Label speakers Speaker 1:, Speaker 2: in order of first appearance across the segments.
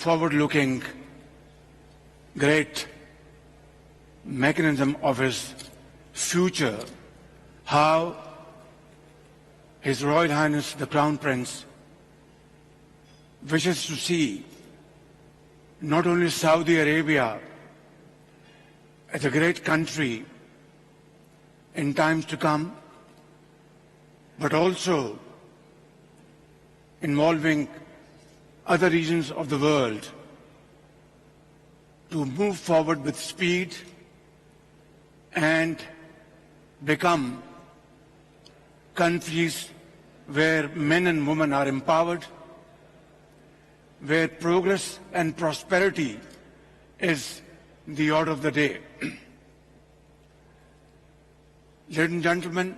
Speaker 1: forward-looking, great mechanism of his future, how His Royal Highness the Crown Prince wishes to see not only Saudi Arabia as a great country in times to come, but also involving other regions of the world to move forward with speed and become countries where men and women are empowered, where progress and prosperity is the order of the day. Ladies and gentlemen,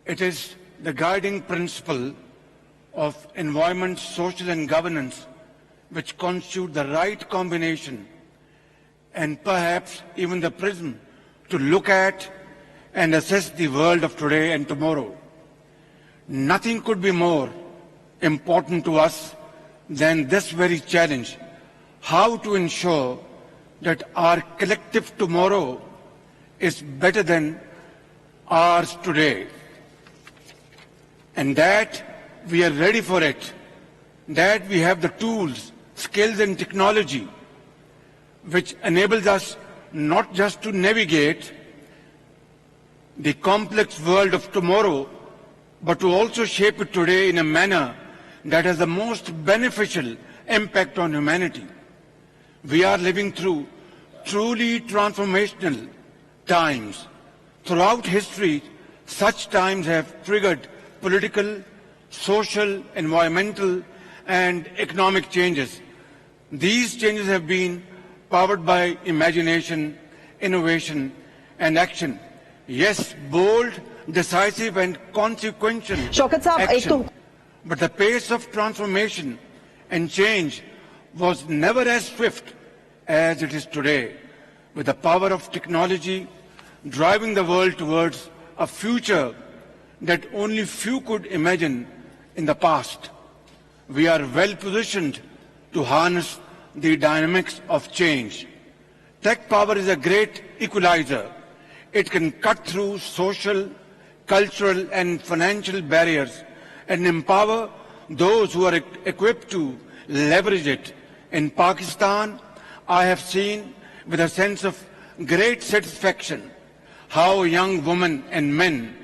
Speaker 1: it is the guiding principle of environment, social and governance which constitute the right combination and perhaps even the prism to look at and assess the world of today and tomorrow. Nothing could be more important to us than this very challenge, how to ensure that our collective tomorrow is better than ours today, and that we are ready for it, that we have the tools, skills and technology which enables us not just to navigate the complex world of tomorrow, but to also shape it today in a manner that has the most beneficial impact on humanity. We are living through truly transformational times. Throughout history, such times have triggered political, social, environmental, and economic changes. These changes have been powered by imagination, innovation, and action. Yes, bold, decisive, and consequential action. But the pace of transformation and change was never as swift as it is today, with the power of technology driving the world towards a future that only few could imagine in the past. We are well positioned to harness the dynamics of change. Tech power is a great equalizer. It can cut through social, cultural and financial barriers and empower those who are equipped to leverage it. In Pakistan, I have seen with a sense of great satisfaction how young women and men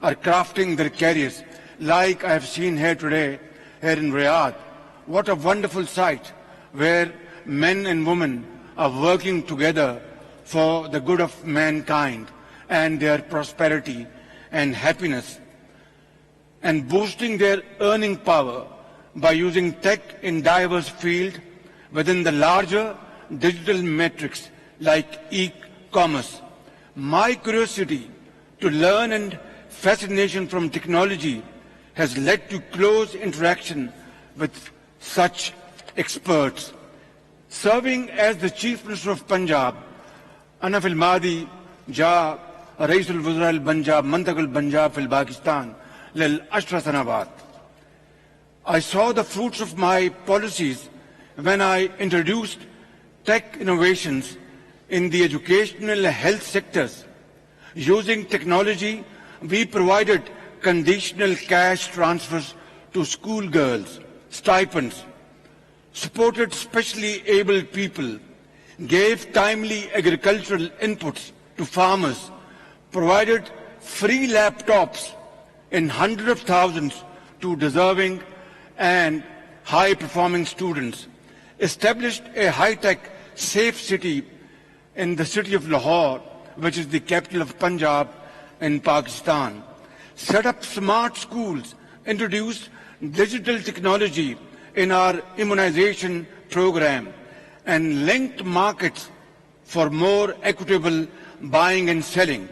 Speaker 1: are crafting their careers, like I have seen here today, here in Riyadh. What a wonderful sight, where men and women are working together for the good of mankind and their prosperity and happiness, and boosting their earning power by using tech in diverse fields within the larger digital metrics like e-commerce. My curiosity to learn and fascination from technology has led to close interaction with such experts. Serving as the Chief Minister of Punjab, Ana fil Madi ja Rais al-Wuzara al-Punjab, Mantak al-Punjab fil Pakistan, lil Ashra Sanawat. I saw the fruits of my policies when I introduced tech innovations in the educational health sectors. Using technology, we provided conditional cash transfers to schoolgirls, stipends, supported specially abled people, gave timely agricultural inputs to farmers, provided free laptops in hundreds of thousands to deserving and high-performing students, established a high-tech safe city in the city of Lahore, which is the capital of Punjab in Pakistan, set up smart schools, introduced digital technology in our immunization program, and linked markets for more equitable buying and selling.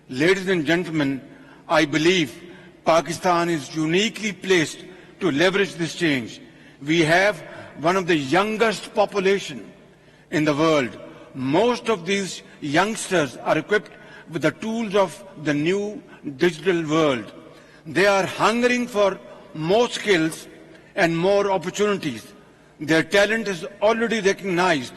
Speaker 1: Ladies and gentlemen, I believe Pakistan is uniquely placed to leverage this change. We have one of the youngest population in the world. Most of these youngsters are equipped with the tools of the new digital world. They are hungering for more skills and more opportunities. Their talent is already recognized.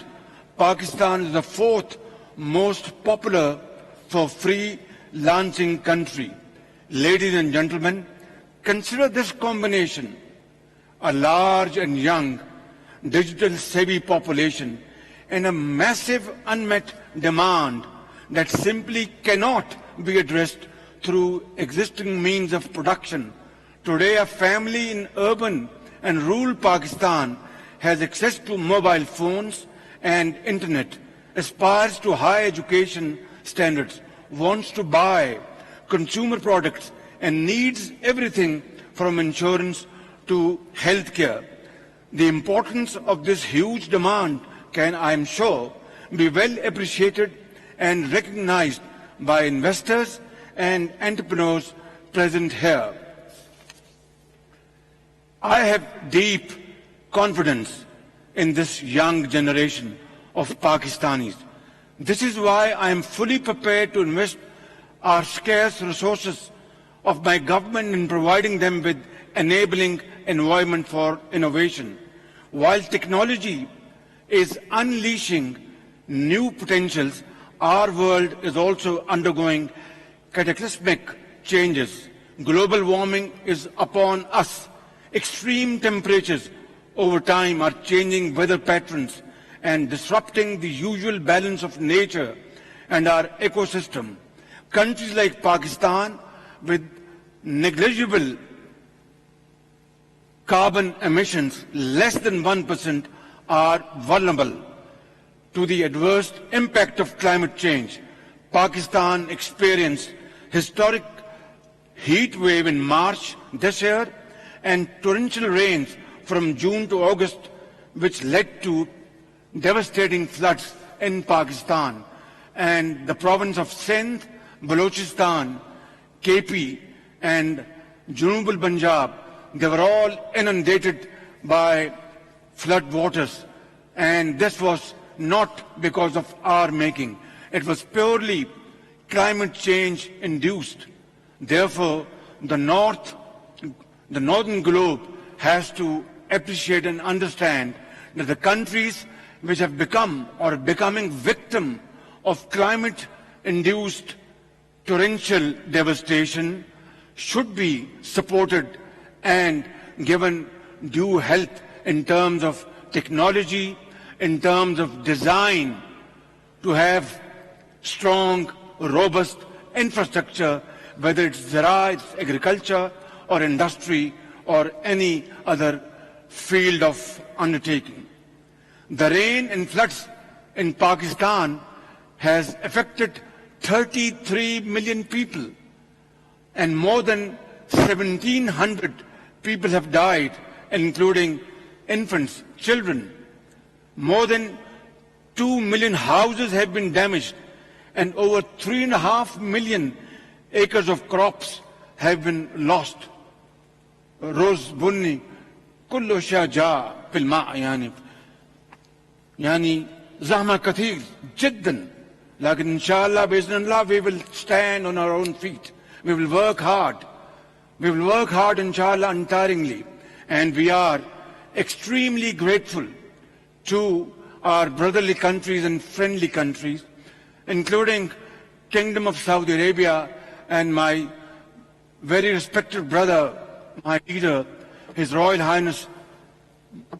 Speaker 1: Pakistan is the fourth most popular for freelancing country. Ladies and gentlemen, consider this combination: a large and young, digital-savvy population and a massive unmet demand that simply cannot be addressed through existing means of production. Today, a family in urban and rural Pakistan has access to mobile phones and internet, aspires to high education standards, wants to buy consumer products, and needs everything from insurance to healthcare. The importance of this huge demand can, I am sure, be well appreciated and recognized by investors and entrepreneurs present here. I have deep confidence in this young generation of Pakistanis. This is why I am fully prepared to invest our scarce resources of my government in providing them with enabling environment for innovation. While technology is unleashing new potentials, our world is also undergoing cataclysmic changes. Global warming is upon us. Extreme temperatures over time are changing weather patterns and disrupting the usual balance of nature and our ecosystem. Countries like Pakistan, with negligible carbon emissions less than 1%, are vulnerable to the adverse impact of climate change. Pakistan experienced historic heat wave in March this year and torrential rains from June to August, which led to devastating floods in Pakistan. And the province of Sindh, Balochistan, KP, and Junub al-Punjab, they were all inundated by flood waters. And this was not because of our making. It was purely climate change induced. Therefore, the northern globe has to appreciate and understand that the countries which have become or are becoming victim of climate-induced torrential devastation should be supported and given due help in terms of technology, in terms of design, to have strong, robust infrastructure, whether it's Zira, it's agriculture, or industry, or any other field of undertaking. The rain and floods in Pakistan has affected 33 million people, and more than 1,700 people have died, including infants, children. More than 2 million houses have been damaged, and over 3.5 million acres of crops have been lost. Rose bunni kullu shaja fil ma' yani zahma kathir jiddan, lakin inshallah bi'idhnillah we will stand on our own feet. We will work hard. We will work hard inshallah untiringly, and we are extremely grateful to our brotherly countries and friendly countries, including Kingdom of Saudi Arabia and my very respected brother, my leader, His Royal Highness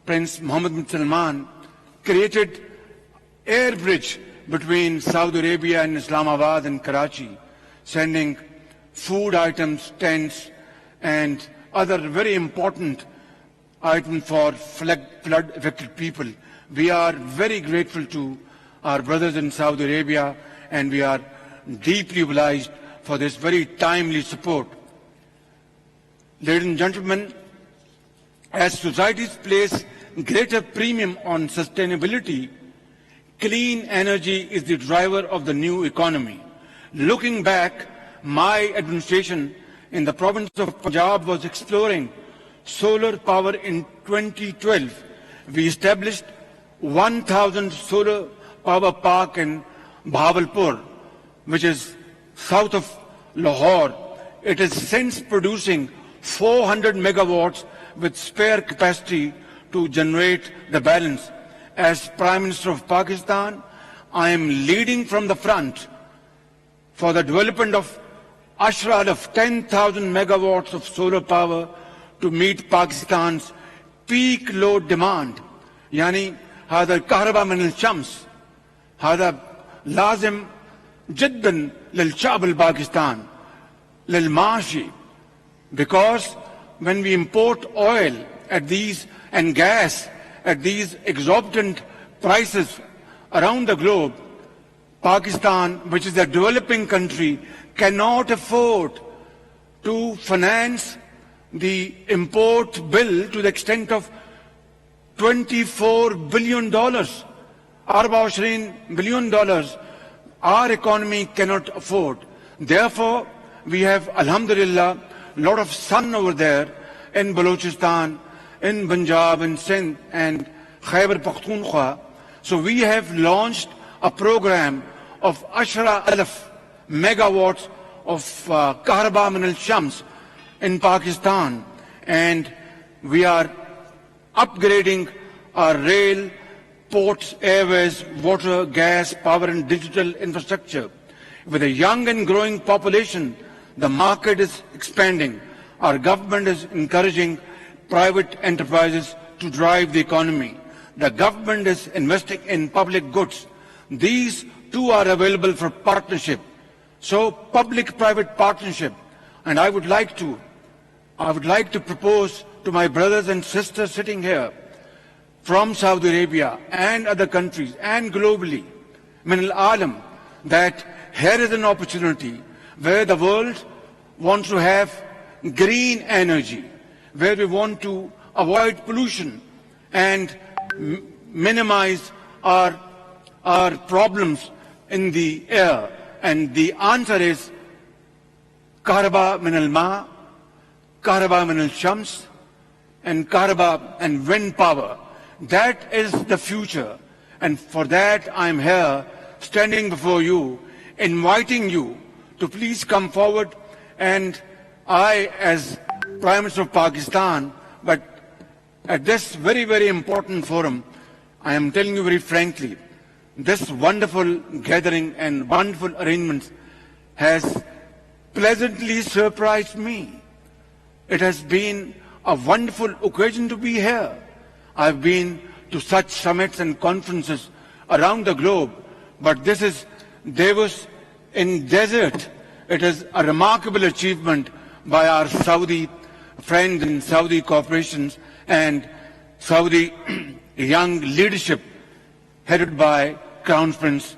Speaker 1: Prince Mohammed bin Salman, created air bridge between Saudi Arabia and Islamabad and Karachi, sending food items, tents, and other very important items for flood-affected people. We are very grateful to our brothers in Saudi Arabia, and we are deeply obliged for this very timely support. Ladies and gentlemen, as societies place greater premium on sustainability, clean energy is the driver of the new economy. Looking back, my administration in the province of Punjab was exploring solar power in 2012. We established 1,000 solar power park in Bahawalpur, which is south of Lahore. It is since producing 400 megawatts with spare capacity to generate the balance. As Prime Minister of Pakistan, I am leading from the front for the development of Ashra of 10,000 megawatts of solar power to meet Pakistan's peak load demand. Yani, هذا الكهرباء من الشمس هذا لازم جدا للشعب الباكستان للمعاشي, because when we import oil at these and gas at these exorbitant prices around the globe, Pakistan, which is a developing country, cannot afford to finance the import bill to the extent of $24 billion, $24 billion. Our economy cannot afford. Therefore, we have, alhamdulillah, a lot of sun over there in Balochistan, in Punjab, in Sindh, and Khyber Pakhtunkhwa. So we have launched a program of Ashra Alaf megawatts of Kahraba min al-Shams in Pakistan, and we are upgrading our rail, ports, airways, water, gas, power and digital infrastructure. With a young and growing population, the market is expanding. Our government is encouraging private enterprises to drive the economy. The government is investing in public goods. These too are available for partnership. So public-private partnership. And I would like to propose to my brothers and sisters sitting here from Saudi Arabia and other countries and globally, min al-alam, that here is an opportunity where the world wants to have green energy, where we want to avoid pollution and minimize our problems in the air. And the answer is Kahraba min al-ma, Kahraba min al-shams, and Kahraba and wind power. That is the future. And for that I am here standing before you, inviting you to please come forward. And I, as Prime Minister of Pakistan, but at this very, very important forum, I am telling you very frankly, this wonderful gathering and wonderful arrangements has pleasantly surprised me. It has been a wonderful occasion to be here. I've been to such summits and conferences around the globe, but this is Davos in desert. It is a remarkable achievement by our Saudi friends and Saudi corporations and Saudi young leadership headed by Crown Prince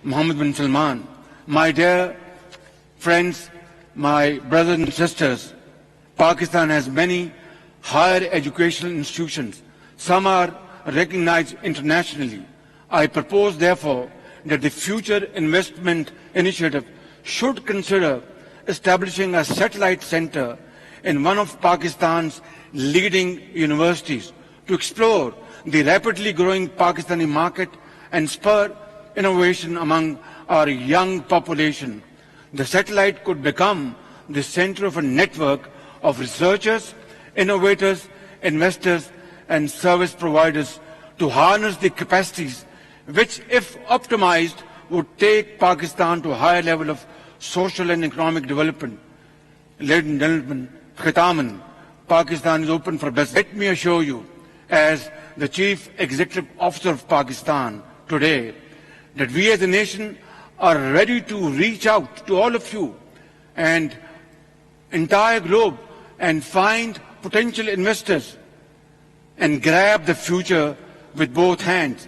Speaker 1: Mohammed bin Salman. My dear friends, my brothers and sisters, Pakistan has many higher educational institutions. Some are recognized internationally. I propose, therefore, that the Future Investment Initiative should consider establishing a satellite center in one of Pakistan's leading universities to explore the rapidly growing Pakistani market and spur innovation among our young population. The satellite could become the center of a network of researchers, innovators, investors, and service providers to harness the capacities which, if optimized, would take Pakistan to a higher level of social and economic development. Ladies and gentlemen, khitaman, Pakistan is open for business. Let me assure you, as the Chief Executive Officer of Pakistan today, that we as a nation are ready to reach out to all of you and entire globe and find potential investors and grab the future with both hands.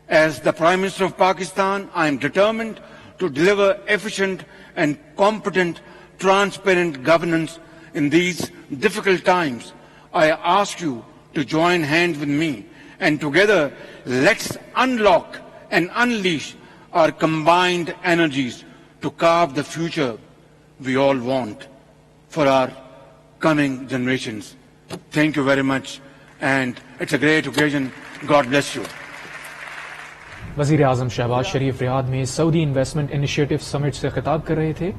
Speaker 1: As the Prime Minister of Pakistan, I am determined to deliver efficient and competent, transparent governance in these difficult times. I ask you to join hands with me, and together let's unlock and unleash our combined energies to carve the future we all want for our coming generations. Thank you very much, and it's a great occasion. God bless you.
Speaker 2: वज़ीर आज़म शहबाज शरीफ Riyadh में Saudi investment initiative summit से खिताब कर रहे थे।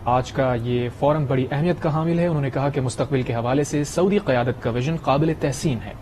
Speaker 2: आज का ये फोरम बड़ी अहमियत का हामिल है। उन्होंने कहा कि मुस्तकबिल के हवाले से सऊदी क़यादत का विजन काबिल तहसीन है।